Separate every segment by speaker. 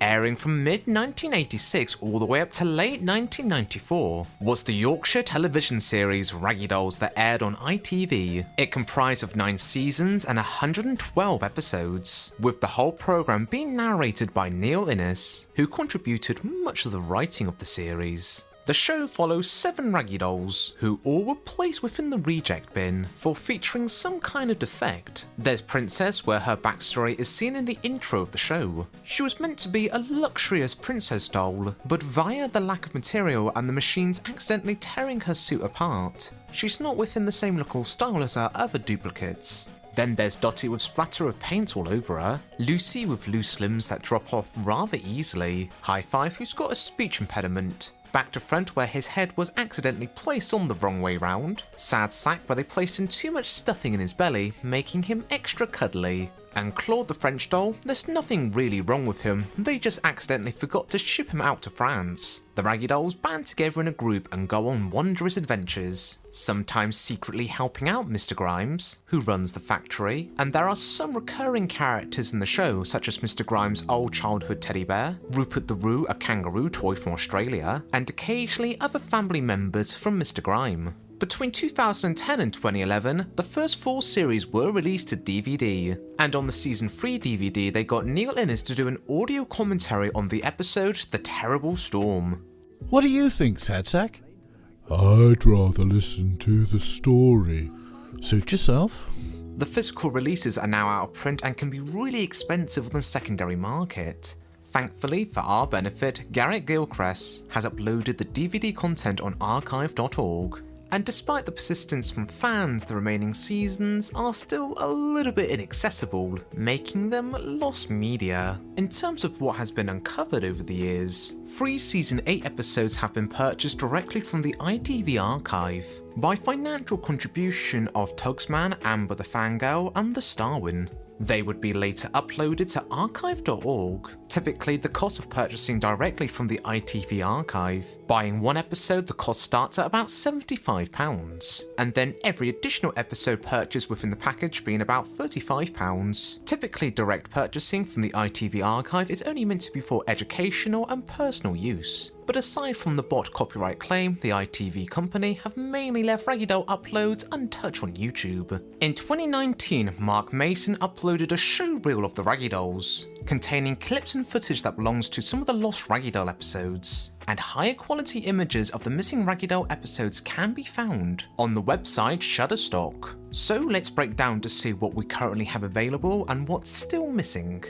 Speaker 1: airing from mid-1986 all the way up to late 1994, was the Yorkshire television series Raggy Dolls that aired on ITV. It comprised of 9 seasons and 112 episodes, with the whole programme being narrated by Neil Innes, who contributed much of the writing of the series. The show follows 7 Raggy Dolls, who all were placed within the reject bin for featuring some kind of defect. There's Princess, where her backstory is seen in the intro of the show. She was meant to be a luxurious princess doll, but via the lack of material and the machines accidentally tearing her suit apart, she's not within the same look or style as her other duplicates. Then there's Dottie with splatter of paint all over her, Lucy with loose limbs that drop off rather easily, High Five who's got a speech impediment, Back to Front where his head was accidentally placed on the wrong way round, Sad Sack where they placed in too much stuffing in his belly, making him extra cuddly, and Claude the French doll, there's nothing really wrong with him, they just accidentally forgot to ship him out to France. The Raggy Dolls band together in a group and go on wondrous adventures, sometimes secretly helping out Mr. Grimes, who runs the factory, and there are some recurring characters in the show such as Mr. Grimes' old childhood teddy bear, Rupert the Roo, a kangaroo toy from Australia, and occasionally other family members from Mr. Grime. Between 2010 and 2011, the first 4 series were released to DVD, and on the Season 3 DVD they got Neil Innes to do an audio commentary on the episode The Terrible Storm.
Speaker 2: What do you think, Sad Sack?
Speaker 3: I'd rather listen to the story.
Speaker 2: Suit yourself.
Speaker 1: The physical releases are now out of print and can be really expensive on the secondary market. Thankfully, for our benefit, Garrett Gilchrist has uploaded the DVD content on archive.org. And despite the persistence from fans, the remaining seasons are still a little bit inaccessible, making them lost media. In terms of what has been uncovered over the years, 3 Season 8 episodes have been purchased directly from the ITV archive, by financial contribution of Tugsman, Amber the Fangirl and the Starwin. They would be later uploaded to archive.org. Typically, the cost of purchasing directly from the ITV archive. Buying one episode, the cost starts at about £75, and then every additional episode purchased within the package being about £35. Typically, direct purchasing from the ITV archive is only meant to be for educational and personal use. But aside from the bot copyright claim, the ITV company have mainly left Raggy Doll uploads untouched on YouTube. In 2019, Mark Mason uploaded a show reel of the Raggy Dolls, containing clips and footage that belongs to some of the lost Raggy Doll episodes, and higher quality images of the missing Raggy Doll episodes can be found on the website Shutterstock. So let's break down to see what we currently have available and what's still missing.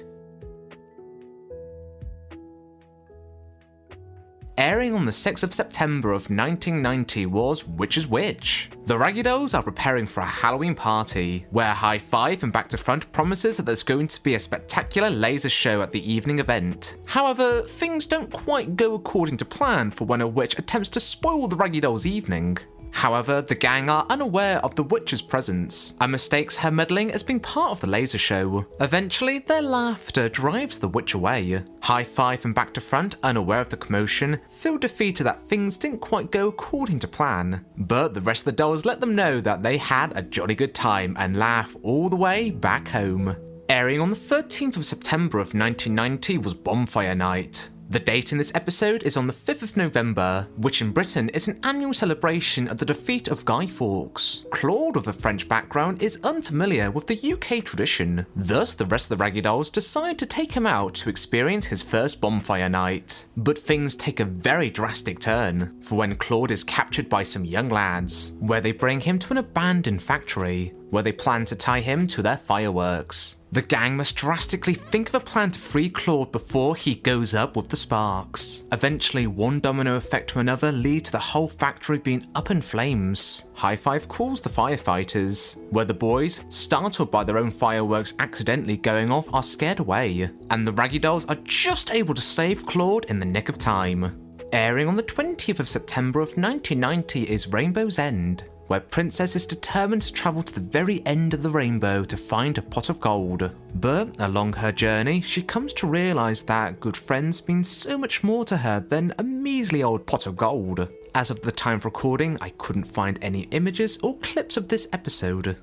Speaker 1: Airing on the 6th of September of 1990 was Which is Which. The Raggy Dolls are preparing for a Halloween party, where High Five and Back to Front promises that there's going to be a spectacular laser show at the evening event. However, things don't quite go according to plan for when a witch attempts to spoil the Raggy Dolls' evening. However, the gang are unaware of the witch's presence and mistakes her meddling as being part of the laser show. Eventually, their laughter drives the witch away. High Five and Back to Front, unaware of the commotion, feel defeated that things didn't quite go according to plan. But the rest of the dolls let them know that they had a jolly good time and laugh all the way back home. Airing on the 13th of September of 1990 was Bonfire Night. The date in this episode is on the 5th of November, which in Britain is an annual celebration of the defeat of Guy Fawkes. Claude, with a French background, is unfamiliar with the UK tradition. Thus, the rest of the Raggy Dolls decide to take him out to experience his first bonfire night. But things take a very drastic turn, for when Claude is captured by some young lads, where they bring him to an abandoned factory, where they plan to tie him to their fireworks. The gang must drastically think of a plan to free Claude before he goes up with the sparks. Eventually, one domino effect to another leads to the whole factory being up in flames. High Five calls the firefighters, where the boys, startled by their own fireworks accidentally going off, are scared away, and the Raggy Dolls are just able to save Claude in the nick of time. Airing on the 20th of September of 1990 is Rainbow's End, where Princess is determined to travel to the very end of the rainbow to find a pot of gold. But along her journey, she comes to realise that good friends mean so much more to her than a measly old pot of gold. As of the time of recording, I couldn't find any images or clips of this episode.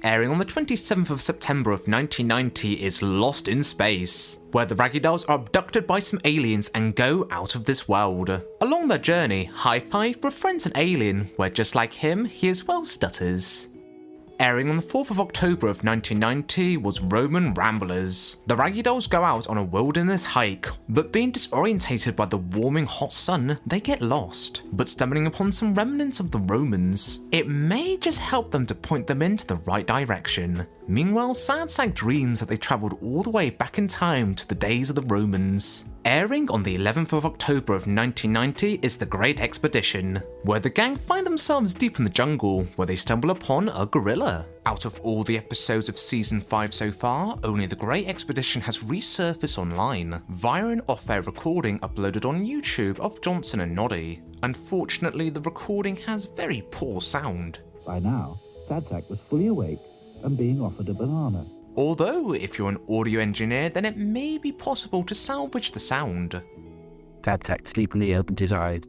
Speaker 1: Airing on the 27th of September of 1990 is Lost in Space, where the Raggy Dolls are abducted by some aliens and go out of this world. Along their journey, High Five befriends an alien where, just like him, he as well stutters. Airing on the 4th of October of 1990 was Roman Ramblers. The Raggy Dolls go out on a wilderness hike, but being disorientated by the warming hot sun, they get lost, but stumbling upon some remnants of the Romans. It may just help them to point them into the right direction. Meanwhile, Sad Sack dreams that they travelled all the way back in time to the days of the Romans. Airing on the 11th of October of 1990 is The Great Expedition, where the gang find themselves deep in the jungle where they stumble upon a gorilla. Out of all the episodes of Season 5 so far, only The Great Expedition has resurfaced online via an off-air recording uploaded on YouTube of Johnson and Noddy. Unfortunately, the recording has very poor sound.
Speaker 4: By now, Sad Sack was fully awake and being offered a banana.
Speaker 1: Although, if you're an audio engineer, then it may be possible to salvage the sound.
Speaker 4: Sad Sack sleepily opened his eyes.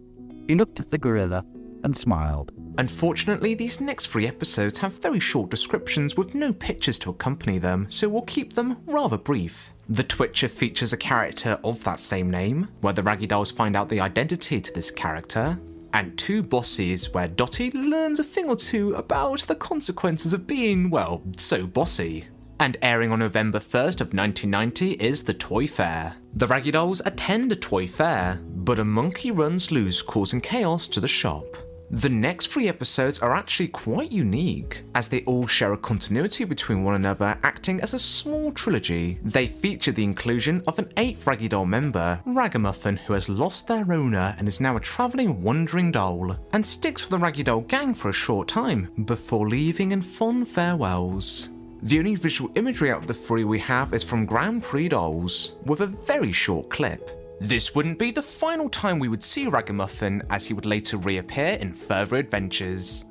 Speaker 4: He looked at the gorilla and smiled.
Speaker 1: Unfortunately, these next 3 episodes have very short descriptions with no pictures to accompany them, so we'll keep them rather brief. The Twitcher features a character of that same name, where the Raggy Dolls find out the identity to this character, and 2 bosses where Dottie learns a thing or two about the consequences of being, well, so bossy. And airing on November 1st of 1990 is The Toy Fair. The Raggy Dolls attend a toy fair, but a monkey runs loose, causing chaos to the shop. The next 3 episodes are actually quite unique, as they all share a continuity between one another, acting as a small trilogy. They feature the inclusion of an 8th Raggy Doll member, Ragamuffin, who has lost their owner and is now a travelling wandering doll, and sticks with the Raggy Doll gang for a short time, before leaving in fond farewells. The only visual imagery out of the 3 we have is from Grand Prix Dolls, with a very short clip. This wouldn't be the final time we would see Ragamuffin, as he would later reappear in further adventures.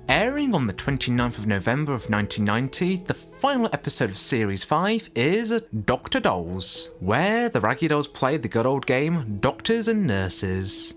Speaker 1: Airing on the 29th of November of 1990, the final episode of Series 5 is Dr. Dolls, where the Raggy Dolls play the good old game Doctors and Nurses.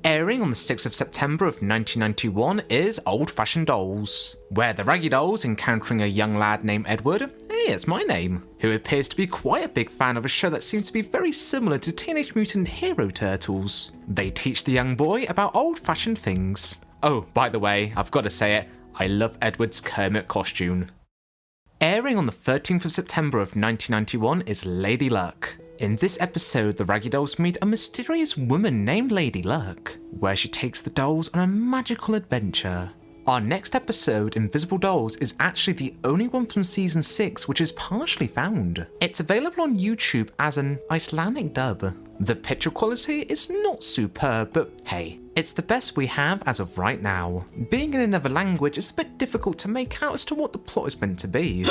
Speaker 1: Airing on the 6th of September of 1991 is Old Fashioned Dolls, where the Raggy Dolls, encountering a young lad named Edward, hey, it's my name, who appears to be quite a big fan of a show that seems to be very similar to Teenage Mutant Hero Turtles. They teach the young boy about old-fashioned things. Oh, by the way, I've got to say it, I love Edward's Kermit costume. Airing on the 13th of September of 1991 is Lady Luck. In this episode, the Raggy Dolls meet a mysterious woman named Lady Luck, where she takes the dolls on a magical adventure. Our next episode, Invisible Dolls, is actually the only one from Season 6 which is partially found. It's available on YouTube as an Icelandic dub. The picture quality is not superb, but hey, it's the best we have as of right now. Being in another language is a bit difficult to make out as to what the plot is meant to be.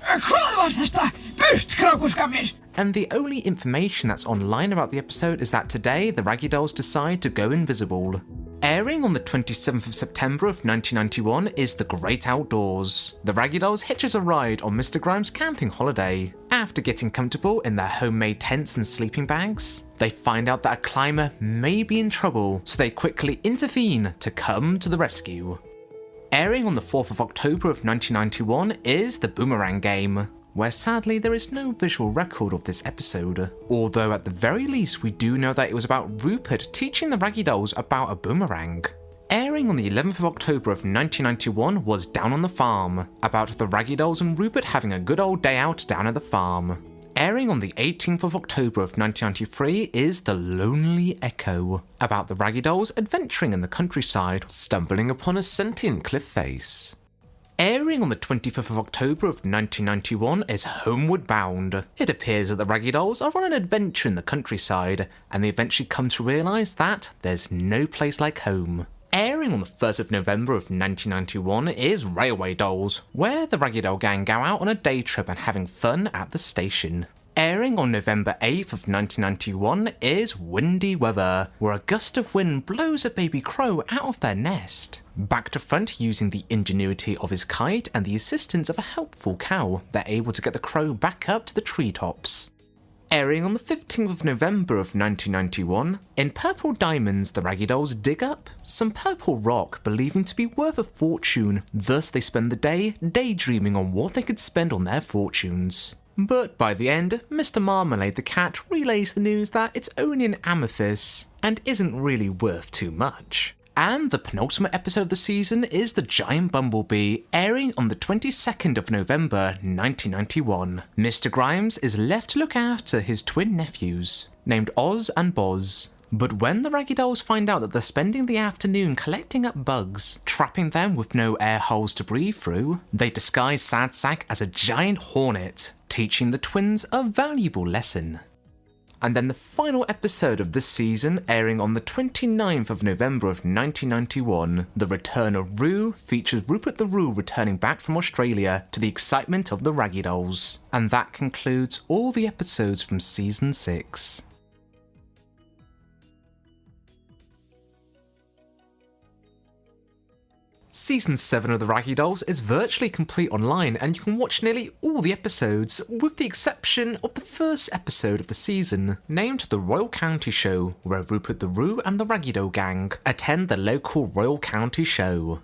Speaker 5: Hvað var þetta? Burt, krákuskammir!
Speaker 1: And the only information that's online about the episode is that today the Raggy Dolls decide to go invisible. Airing on the 27th of September of 1991 is The Great Outdoors. The Raggy Dolls hitches a ride on Mr. Grimes' camping holiday. After getting comfortable in their homemade tents and sleeping bags, they find out that a climber may be in trouble, so they quickly intervene to come to the rescue. Airing on the 4th of October of 1991 is The Boomerang Game, where sadly there is no visual record of this episode, although at the very least we do know that it was about Rupert teaching the Raggy Dolls about a boomerang. Airing on the 11th of October of 1991 was Down on the Farm, about the Raggy Dolls and Rupert having a good old day out down at the farm. Airing on the 18th of October of 1993 is The Lonely Echo, about the Raggy Dolls adventuring in the countryside, stumbling upon a sentient cliff face. Airing on the 25th of October of 1991 is Homeward Bound. It appears that the Raggy Dolls are on an adventure in the countryside, and they eventually come to realise that there's no place like home. Airing on the 1st of November of 1991 is Railway Dolls, where the Raggy Doll gang go out on a day trip and having fun at the station. Airing on November 8th of 1991 is Windy Weather, where a gust of wind blows a baby crow out of their nest. Back to front, using the ingenuity of his kite and the assistance of a helpful cow, they're able to get the crow back up to the treetops. Airing on the 15th of November of 1991, in Purple Diamonds, the Raggy Dolls dig up some purple rock believing to be worth a fortune, thus they spend the day daydreaming on what they could spend on their fortunes. But by the end, Mr. Marmalade the cat relays the news that it's only an amethyst and isn't really worth too much. And the penultimate episode of the season is The Giant Bumblebee, airing on the 22nd of November 1991. Mr. Grimes is left to look after his twin nephews, named Oz and Boz. But when the Raggy Dolls find out that they're spending the afternoon collecting up bugs, trapping them with no air holes to breathe through, they disguise Sad Sack as a giant hornet, teaching the twins a valuable lesson. And then the final episode of this season, airing on the 29th of November of 1991, The Return of Roo, features Rupert the Roo returning back from Australia to the excitement of the Raggy Dolls. And that concludes all the episodes from Season 6. Season 7 of the Raggy Dolls is virtually complete online, and you can watch nearly all the episodes, with the exception of the first episode of the season, named The Royal County Show, where Rupert the Roo and the Raggy Doll gang attend the local Royal County Show.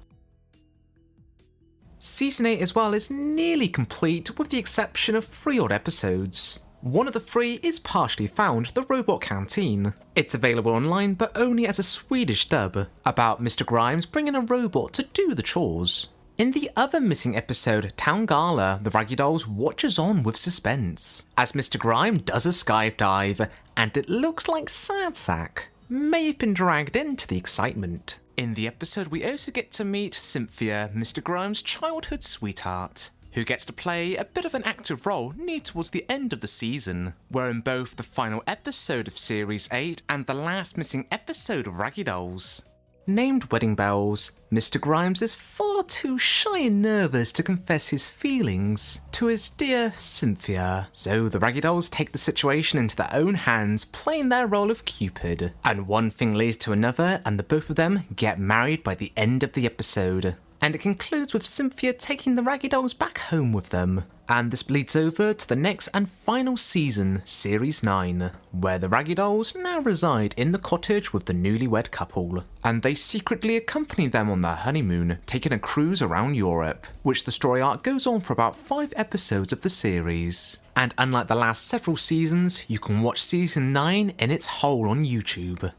Speaker 1: Season 8 as well is nearly complete, with the exception of 3 odd episodes. One of the 3 is partially found, The Robot Canteen. It's available online but only as a Swedish dub, about Mr. Grimes bringing a robot to do the chores. In the other missing episode, Town Gala, the Raggy Dolls watches on with suspense, as Mr. Grimes does a skydive, and it looks like Sad Sack may have been dragged into the excitement. In the episode we also get to meet Cynthia, Mr. Grimes' childhood sweetheart, who gets to play a bit of an active role near towards the end of the season, where in both the final episode of Series 8 and the last missing episode of Raggy Dolls, named Wedding Bells, Mr. Grimes is far too shy and nervous to confess his feelings to his dear Cynthia. So the Raggy Dolls take the situation into their own hands, playing their role of Cupid. And one thing leads to another, and the both of them get married by the end of the episode. And it concludes with Cynthia taking the Raggy Dolls back home with them. And this leads over to the next and final season, Series 9, where the Raggy Dolls now reside in the cottage with the newlywed couple. And they secretly accompany them on their honeymoon, taking a cruise around Europe, which the story arc goes on for about 5 episodes of the series. And unlike the last several seasons, you can watch Season 9 in its whole on YouTube.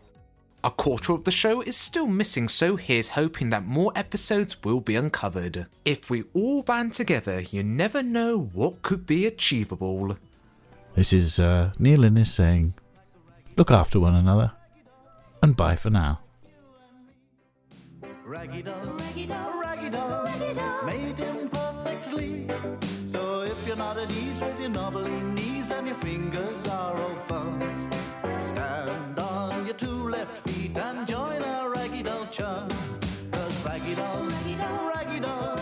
Speaker 1: A quarter of the show is still missing, so here's hoping that more episodes will be uncovered. If we all band together, you never know what could be achievable.
Speaker 2: This is Neil Innes saying, look after one another, and bye for now.
Speaker 6: Raggy doll, raggy doll, raggy doll, raggy doll, made him perfectly. So if you're not at ease with your knobbly knees and your fingers are all fuzz, stand on your 2 left feet and join our raggy doll chums. 'Cause raggy dolls, raggy dolls, raggy dolls